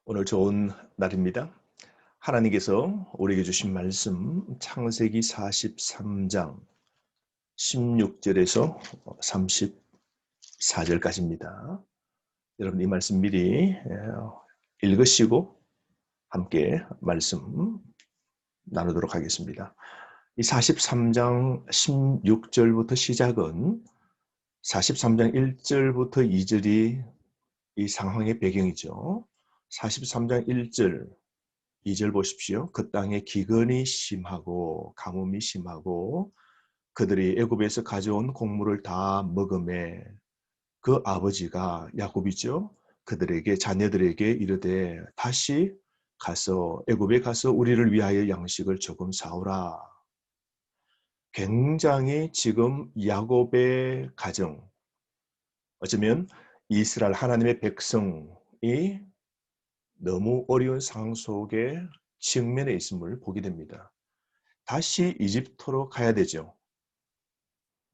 오늘 좋은 날입니다. 하나님께서 우리에게 주신 말씀 창세기 43장 16절에서 34절까지입니다. 여러분 이 말씀 미리 읽으시고 함께 말씀 나누도록 하겠습니다. 이 43장 16절부터 시작은 43장 1절부터 2절이 이 상황의 배경이죠. 43장 1절 2절 보십시오. 그 땅에 기근이 심하고 가뭄이 심하고 그들이 애굽에서 가져온 곡물을 다 먹음에 그 아버지가 야곱이죠. 그들에게 자녀들에게 이르되 다시 가서 애굽에 가서 우리를 위하여 양식을 조금 사오라. 굉장히 지금 야곱의 가정, 어쩌면 이스라엘 하나님의 백성이 너무 어려운 상황 속에 직면해 있음을 보게 됩니다. 다시 이집트로 가야 되죠.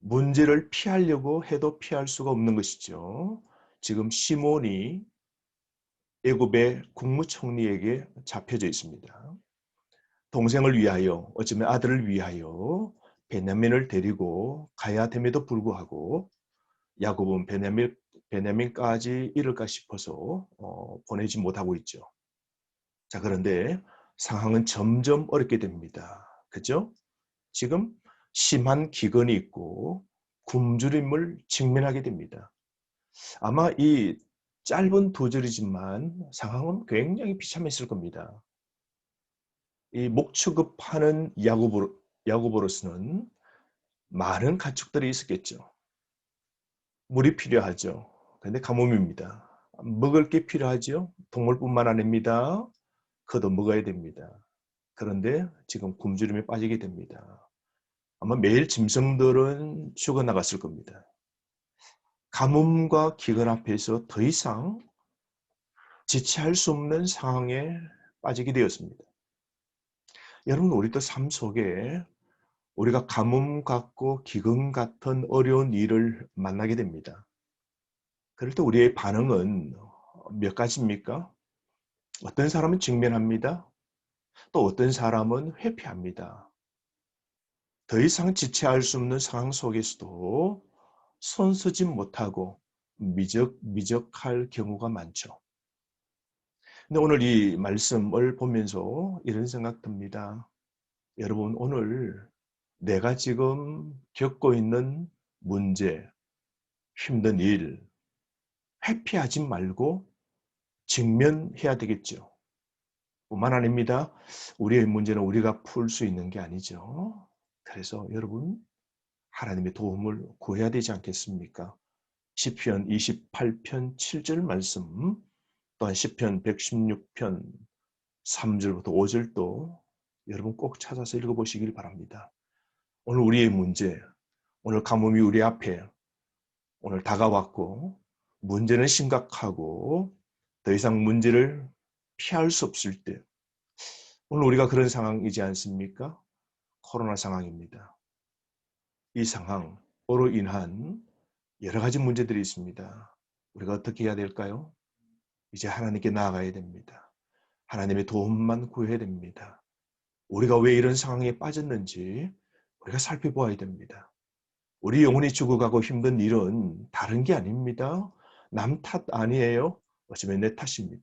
문제를 피하려고 해도 피할 수가 없는 것이죠. 지금 시몬이 애굽의 국무총리에게 잡혀져 있습니다. 동생을 위하여, 어쩌면 아들을 위하여 베냐민을 데리고 가야 됨에도 불구하고 야곱은 베냐민까지 이를까 싶어서 보내지 못하고 있죠. 자, 그런데 상황은 점점 어렵게 됩니다. 그죠? 지금 심한 기근이 있고 굶주림을 직면하게 됩니다. 아마 이 짧은 두 절이지만 상황은 굉장히 비참했을 겁니다. 이 목축업하는 야곱으로서는 많은 가축들이 있었겠죠. 물이 필요하죠. 그런데 가뭄입니다. 먹을 게 필요하죠. 동물뿐만 아닙니다. 그도 먹어야 됩니다. 그런데 지금 굶주림에 빠지게 됩니다. 아마 매일 짐승들은 죽어나갔을 겁니다. 가뭄과 기근 앞에서 더 이상 지체할 수 없는 상황에 빠지게 되었습니다. 여러분, 우리도 삶 속에 우리가 가뭄 같고 기근 같은 어려운 일을 만나게 됩니다. 그럴 때 우리의 반응은 몇 가지입니까? 어떤 사람은 직면합니다. 또 어떤 사람은 회피합니다. 더 이상 지체할 수 없는 상황 속에서도 손쓰지 못하고 미적할 경우가 많죠. 근데 오늘 이 말씀을 보면서 이런 생각 듭니다. 여러분, 오늘 내가 지금 겪고 있는 문제, 힘든 일, 회피하지 말고 직면해야 되겠죠. 뿐만 아닙니다. 우리의 문제는 우리가 풀 수 있는 게 아니죠. 그래서 여러분, 하나님의 도움을 구해야 되지 않겠습니까? 시편 28편 7절 말씀, 또한 시편 116편 3절부터 5절도 여러분 꼭 찾아서 읽어보시길 바랍니다. 오늘 우리의 문제, 오늘 가뭄이 우리 앞에 오늘 다가왔고 문제는 심각하고 더 이상 문제를 피할 수 없을 때 오늘 우리가 그런 상황이지 않습니까? 코로나 상황입니다. 이 상황으로 인한 여러 가지 문제들이 있습니다. 우리가 어떻게 해야 될까요? 이제 하나님께 나아가야 됩니다. 하나님의 도움만 구해야 됩니다. 우리가 왜 이런 상황에 빠졌는지 우리가 살펴보아야 됩니다. 우리 영혼이 죽어가고 힘든 일은 다른 게 아닙니다. 남 탓 아니에요. 어쩌면 내 탓입니다.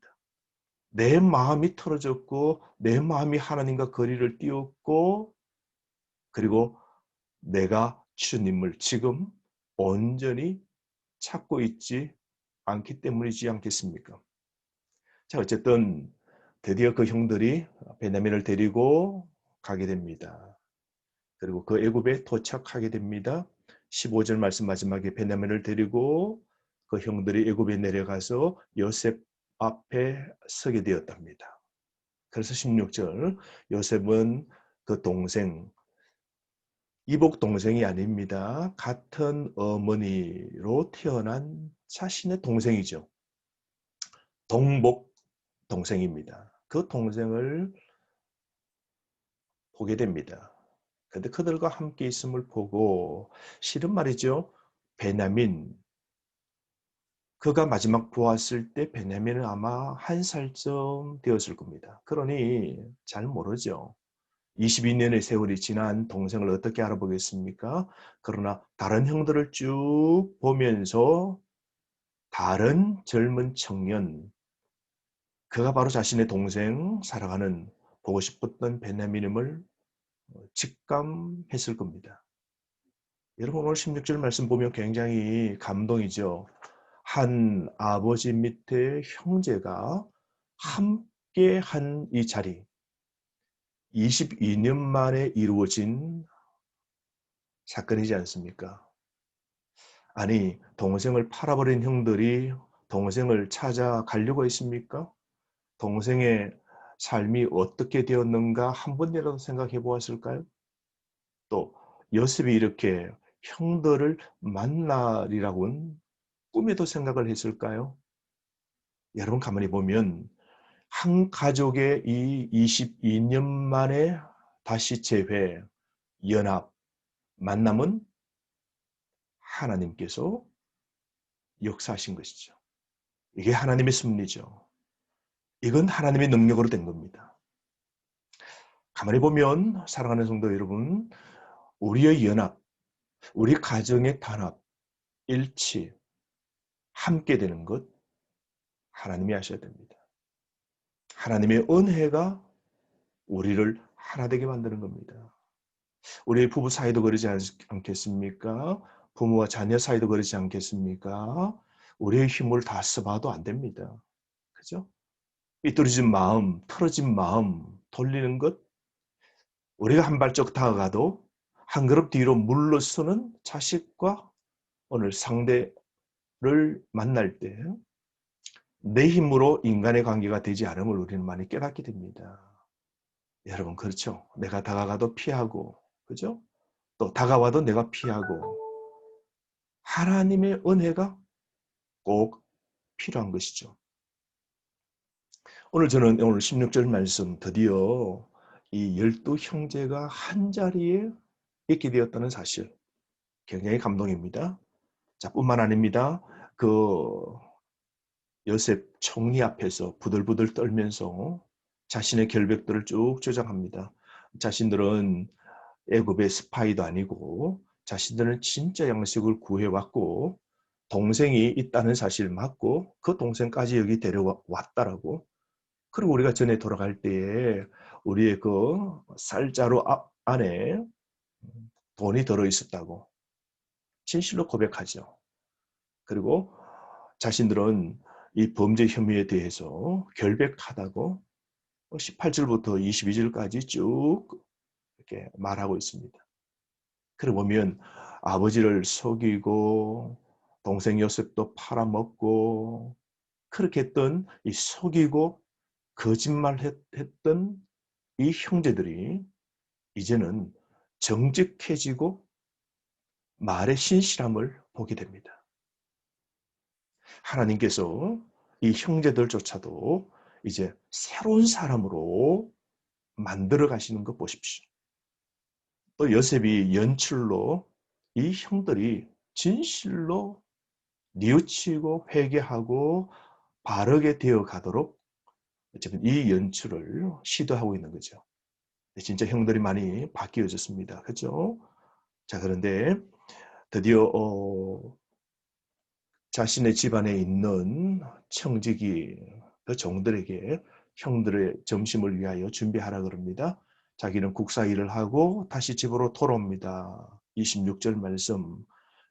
내 마음이 틀어졌고 내 마음이 하나님과 거리를 띄웠고 그리고 내가 주님을 지금 온전히 찾고 있지 않기 때문이지 않겠습니까? 자, 어쨌든 드디어 그 형들이 베냐민을 데리고 가게 됩니다. 그리고 그 애굽에 도착하게 됩니다. 15절 말씀 마지막에 베냐민을 데리고 그 형들이 애굽에 내려가서 요셉 앞에 서게 되었답니다. 그래서 16절 요셉은 그 동생 이복 동생이 아닙니다. 같은 어머니로 태어난 자신의 동생이죠. 동복 동생입니다. 그 동생을 보게 됩니다. 그런데 그들과 함께 있음을 보고 실은 말이죠. 베냐민 그가 마지막 보았을 때 베냐민은 아마 1살쯤 되었을 겁니다. 그러니 잘 모르죠. 22년의 세월이 지난 동생을 어떻게 알아보겠습니까? 그러나 다른 형들을 쭉 보면서 다른 젊은 청년, 그가 바로 자신의 동생, 사랑하는 보고 싶었던 베냐민임을 직감했을 겁니다. 여러분 오늘 16절 말씀 보면 굉장히 감동이죠. 한 아버지 밑에 형제가 함께 한 이 자리, 22년 만에 이루어진 사건이지 않습니까? 아니, 동생을 팔아버린 형들이 동생을 찾아가려고 했습니까? 동생의 삶이 어떻게 되었는가 한 번이라도 생각해 보았을까요? 또 요셉이 이렇게 형들을 만나리라고는 꿈에도 생각을 했을까요? 여러분 가만히 보면 한 가족의 이 22년 만에 다시 재회, 연합, 만남은 하나님께서 역사하신 것이죠. 이게 하나님의 섭리죠. 이건 하나님의 능력으로 된 겁니다. 가만히 보면 사랑하는 성도 여러분, 우리의 연합, 우리 가정의 단합, 일치, 함께 되는 것 하나님이 하셔야 됩니다. 하나님의 은혜가 우리를 하나 되게 만드는 겁니다. 우리 부부 사이도 그러지 않겠습니까? 부모와 자녀 사이도 그러지 않겠습니까? 우리의 힘을 다 써봐도 안 됩니다. 그죠? 삐뚤어진 마음, 틀어진 마음 돌리는 것, 우리가 한 발짝 다가가도 한 걸음 뒤로 물러서는 자식과 오늘 상대를 만날 때 내 힘으로 인간의 관계가 되지 않음을 우리는 많이 깨닫게 됩니다. 여러분 그렇죠? 내가 다가가도 피하고, 그죠? 또 다가와도 내가 피하고 하나님의 은혜가 꼭 필요한 것이죠. 오늘 저는 오늘 16절 말씀 드디어 이 12형제가 한자리에 있게 되었다는 사실 굉장히 감동입니다. 자, 뿐만 아닙니다. 그 요셉 총리 앞에서 부들부들 떨면서 자신의 결백들을 쭉 주장합니다. 자신들은 애굽의 스파이도 아니고 자신들은 진짜 양식을 구해왔고 동생이 있다는 사실 맞고 그 동생까지 여기 데려왔다라고. 그리고 우리가 전에 돌아갈 때에 우리의 그 쌀자루 안에 돈이 들어있었다고 진실로 고백하죠. 그리고 자신들은 이 범죄 혐의에 대해서 결백하다고 18절부터 22절까지 쭉 이렇게 말하고 있습니다. 그러고 보면 아버지를 속이고 동생 요셉도 팔아먹고 그렇게 했던 이 속이고 거짓말했던 이 형제들이 이제는 정직해지고 말의 신실함을 보게 됩니다. 하나님께서 이 형제들조차도 이제 새로운 사람으로 만들어 가시는 거 보십시오. 또 요셉이 연출로 이 형들이 진실로 뉘우치고 회개하고 바르게 되어 가도록 어쨌든 이 연출을 시도하고 있는 거죠. 진짜 형들이 많이 바뀌어졌습니다. 그렇죠? 자, 그런데 드디어 자신의 집안에 있는 청지기 그 종들에게 형들의 점심을 위하여 준비하라 그럽니다. 자기는 국사 일을 하고 다시 집으로 돌아옵니다. 26절 말씀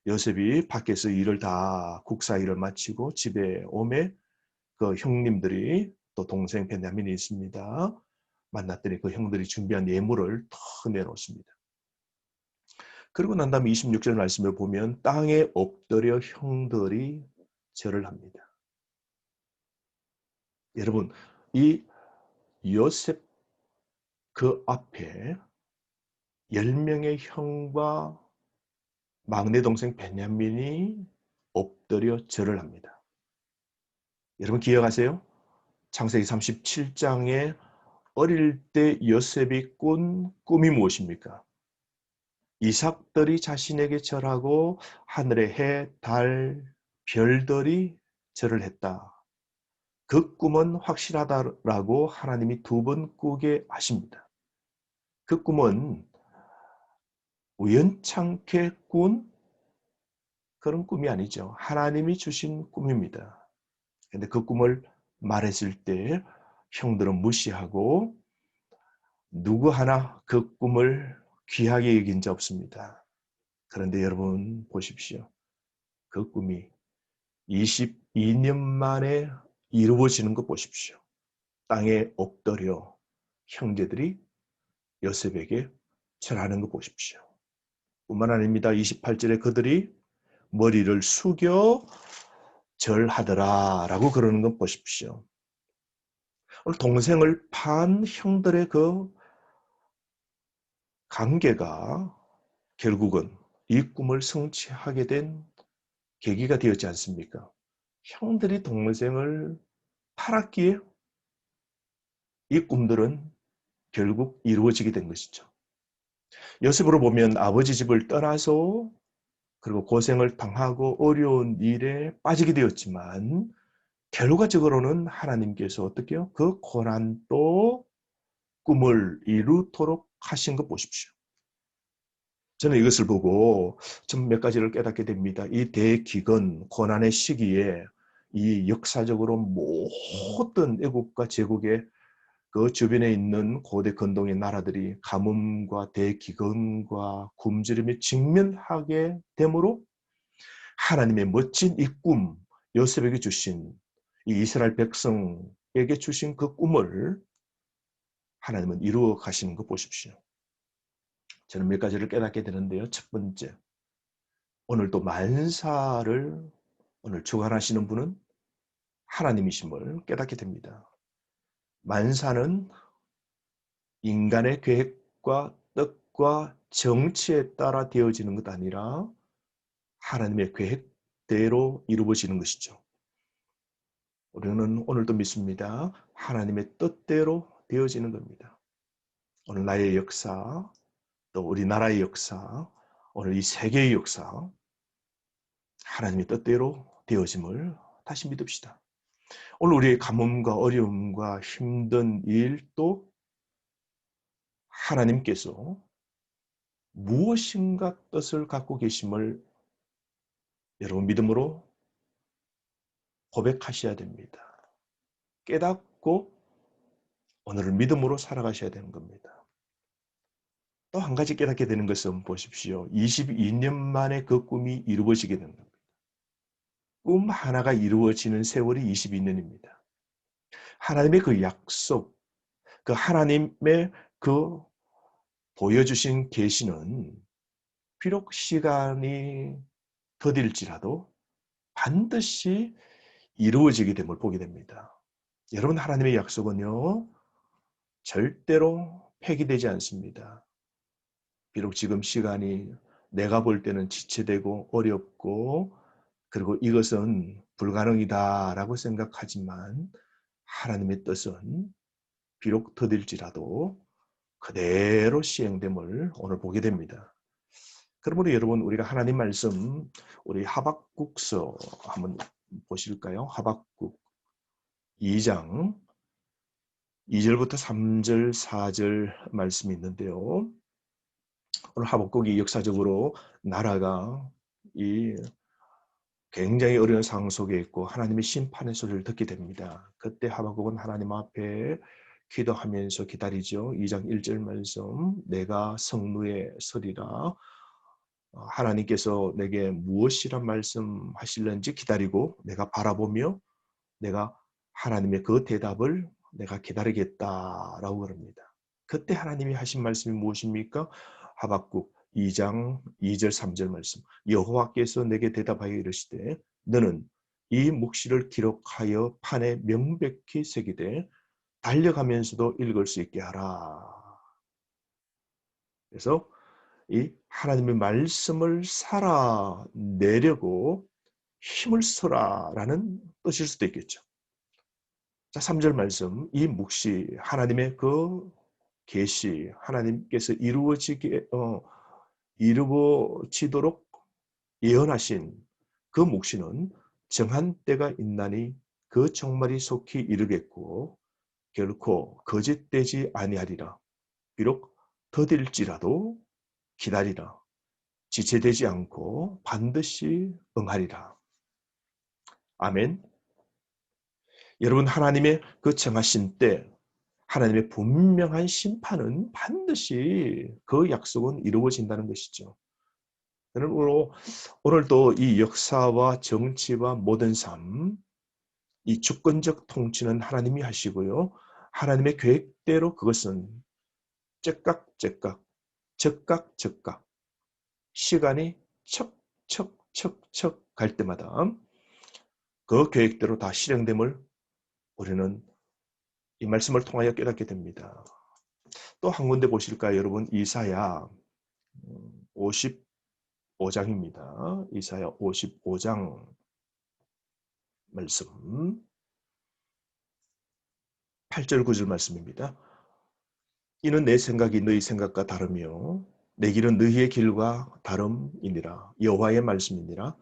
요셉이 밖에서 일을 다 국사 일을 마치고 집에 오매 그 형님들이 또 동생 베냐민이 있습니다. 만났더니 그 형들이 준비한 예물을 더 내놓습니다. 그리고 난 다음에 26절 말씀을 보면 땅에 엎드려 형들이 절을 합니다. 여러분 이 요셉 그 앞에 10명의 형과 막내 동생 베냐민이 엎드려 절을 합니다. 여러분 기억하세요? 창세기 37장에 어릴 때 요셉이 꾼 꿈이 무엇입니까? 이삭들이 자신에게 절하고 하늘의 해, 달, 별들이 절을 했다. 그 꿈은 확실하다라고 하나님이 2번 꾸게 하십니다. 그 꿈은 우연찮게 꾼 그런 꿈이 아니죠. 하나님이 주신 꿈입니다. 근데 그 꿈을 말했을 때 형들은 무시하고 누구 하나 그 꿈을 귀하게 여긴 자 없습니다. 그런데 여러분 보십시오. 그 꿈이 22년 만에 이루어지는 거 보십시오. 땅에 엎드려 형제들이 요셉에게 절하는 거 보십시오. 뿐만 아닙니다. 28절에 그들이 머리를 숙여 절하더라 라고 그러는 건 보십시오. 오늘 동생을 판 형들의 그 관계가 결국은 이 꿈을 성취하게 된 계기가 되었지 않습니까? 형들이 동생을 팔았기에 이 꿈들은 결국 이루어지게 된 것이죠. 요셉으로 보면 아버지 집을 떠나서 그리고 고생을 당하고 어려운 일에 빠지게 되었지만 결과적으로는 하나님께서 어떻게요? 그 고난도 꿈을 이루도록 하신 거 보십시오. 저는 이것을 보고 좀 몇 가지를 깨닫게 됩니다. 이 대기근, 고난의 시기에 이 역사적으로 모든 애국과 제국의 그 주변에 있는 고대 근동의 나라들이 가뭄과 대기근과 굶주림에 직면하게 되므로 하나님의 멋진 이 꿈, 요셉에게 주신 이 이스라엘 백성에게 주신 그 꿈을 하나님은 이루어 가시는 거 보십시오. 저는 몇 가지를 깨닫게 되는데요. 첫 번째, 오늘 또 만사를 오늘 주관하시는 분은 하나님이심을 깨닫게 됩니다. 만사는 인간의 계획과 뜻과 정치에 따라 되어지는 것 아니라 하나님의 계획대로 이루어지는 것이죠. 우리는 오늘도 믿습니다. 하나님의 뜻대로 되어지는 겁니다. 오늘 나의 역사, 또 우리나라의 역사, 오늘 이 세계의 역사, 하나님의 뜻대로 되어짐을 다시 믿읍시다. 오늘 우리의 가뭄과 어려움과 힘든 일도 하나님께서 무엇인가 뜻을 갖고 계심을 여러분 믿음으로 고백하셔야 됩니다. 깨닫고 오늘을 믿음으로 살아가셔야 되는 겁니다. 또 한 가지 깨닫게 되는 것은 보십시오. 22년 만에 그 꿈이 이루어지게 되는 겁니다. 꿈 하나가 이루어지는 세월이 22년입니다. 하나님의 그 약속, 그 하나님의 그 보여주신 계시는 비록 시간이 더딜지라도 반드시 이루어지게 됨을 보게 됩니다. 여러분 하나님의 약속은요. 절대로 폐기되지 않습니다. 비록 지금 시간이 내가 볼 때는 지체되고 어렵고 그리고 이것은 불가능이다라고 생각하지만 하나님의 뜻은 비록 더딜지라도 그대로 시행됨을 오늘 보게 됩니다. 그러므로 여러분 우리가 하나님 말씀 우리 하박국서 한번 보실까요? 하박국 2장 2절부터 3절 4절 말씀이 있는데요. 오늘 하박국이 역사적으로 나라가 이 굉장히 어려운 상황 속에 있고 하나님의 심판의 소리를 듣게 됩니다. 그때 하박국은 하나님 앞에 기도하면서 기다리죠. 2장 1절 말씀 내가 성루에 서리라 하나님께서 내게 무엇이란 말씀하실는지 기다리고 내가 바라보며 내가 하나님의 그 대답을 내가 기다리겠다라고 그럽니다. 그때 하나님이 하신 말씀이 무엇입니까? 하박국 2장 2절 3절 말씀 여호와께서 내게 대답하여 이르시되 너는 이 묵시를 기록하여 판에 명백히 새기되 달려가면서도 읽을 수 있게 하라. 그래서 이 하나님의 말씀을 살아내려고 힘을 써라라는 뜻일 수도 있겠죠. 자, 3절 말씀 이 묵시 하나님의 그 계시 하나님께서 이루어지도록 예언하신 그 묵시는 정한 때가 있나니 그 종말이 속히 이르겠고 결코 거짓되지 아니하리라. 비록 더딜지라도 기다리라. 지체되지 않고 반드시 응하리라. 아멘. 여러분, 하나님의 그 정하신 때, 하나님의 분명한 심판은 반드시 그 약속은 이루어진다는 것이죠. 여러분, 오늘도 이 역사와 정치와 모든 삶, 이 주권적 통치는 하나님이 하시고요. 하나님의 계획대로 그것은 째깍째깍, 적각적각, 시간이 척척척척 갈 때마다 그 계획대로 다 실행됨을 우리는 이 말씀을 통하여 깨닫게 됩니다. 또 한 군데 보실까요, 여러분? 이사야 55장입니다. 이사야 55장 말씀 8절 9절 말씀입니다. 이는 내 생각이 너희 생각과 다르며 내 길은 너희의 길과 다름이니라. 여호와의 말씀이니라.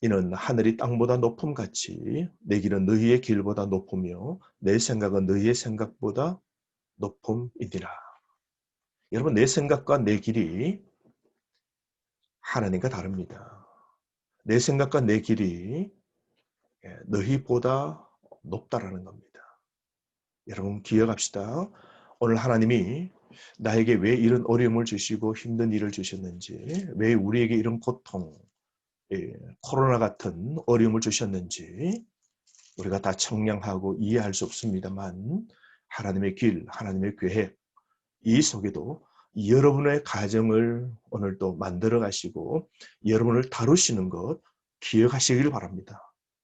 이는 하늘이 땅보다 높음같이 내 길은 너희의 길보다 높으며 내 생각은 너희의 생각보다 높음이니라. 여러분, 내 생각과 내 길이 하나님과 다릅니다. 내 생각과 내 길이 너희보다 높다라는 겁니다. 여러분, 기억합시다. 오늘 하나님이 나에게 왜 이런 어려움을 주시고 힘든 일을 주셨는지, 왜 우리에게 이런 고통, 코로나 같은 어려움을 주셨는지 우리가 다 청량하고 이해할 수 없습니다만, 하나님의 길, 하나님의 계획, 이 속에도 여러분의 가정을 오늘도 만들어 가시고 여러분을 다루시는 것 기억하시길 바랍니다.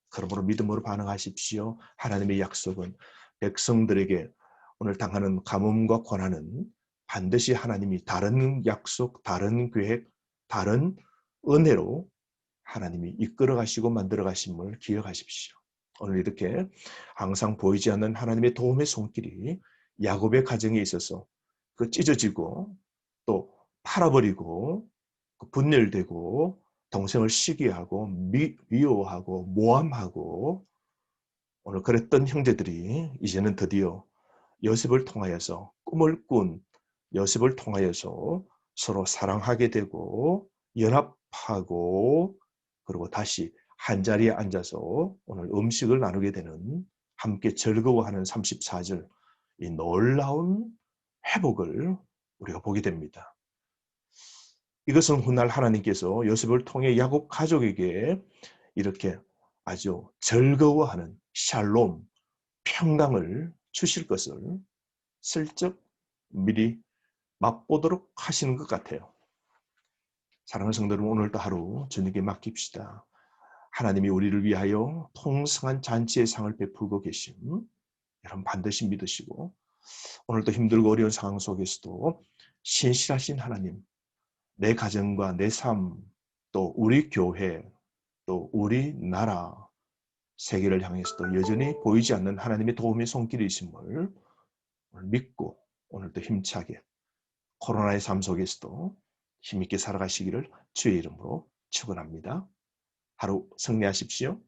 그러므로 믿음으로 반응하십시오. 하나님의 약속은 백성들에게 오늘 당하는 가뭄과 고난은 반드시 하나님이 다른 약속, 다른 계획, 다른 은혜로 하나님이 이끌어 가시고 만들어 가심을 기억하십시오. 오늘 이렇게 항상 보이지 않는 하나님의 도움의 손길이 야곱의 가정에 있어서 그 찢어지고 또 팔아버리고 분열되고 동생을 시기하고 미워하고 모함하고 오늘 그랬던 형제들이 이제는 드디어 요셉을 통하여서 꿈을 꾼 요셉을 통하여서 서로 사랑하게 되고 연합하고 그리고 다시 한자리에 앉아서 오늘 음식을 나누게 되는 함께 즐거워하는 34절 이 놀라운 회복을 우리가 보게 됩니다. 이것은 훗날 하나님께서 요셉을 통해 야곱 가족에게 이렇게 아주 즐거워하는 샬롬, 평강을 주실 것을 슬쩍 미리 맛보도록 하시는 것 같아요. 사랑하는 성도 여러분, 오늘도 하루 주님께 맡깁시다. 하나님이 우리를 위하여 통성한 잔치의 상을 베풀고 계심 여러분 반드시 믿으시고 오늘도 힘들고 어려운 상황 속에서도 신실하신 하나님, 내 가정과 내 삶, 또 우리 교회, 또 우리 나라, 세계를 향해서도 여전히 보이지 않는 하나님의 도움의 손길이 있음을 믿고 오늘도 힘차게 코로나의 삶 속에서도 힘있게 살아가시기를 주의 이름으로 축원합니다. 하루 승리하십시오.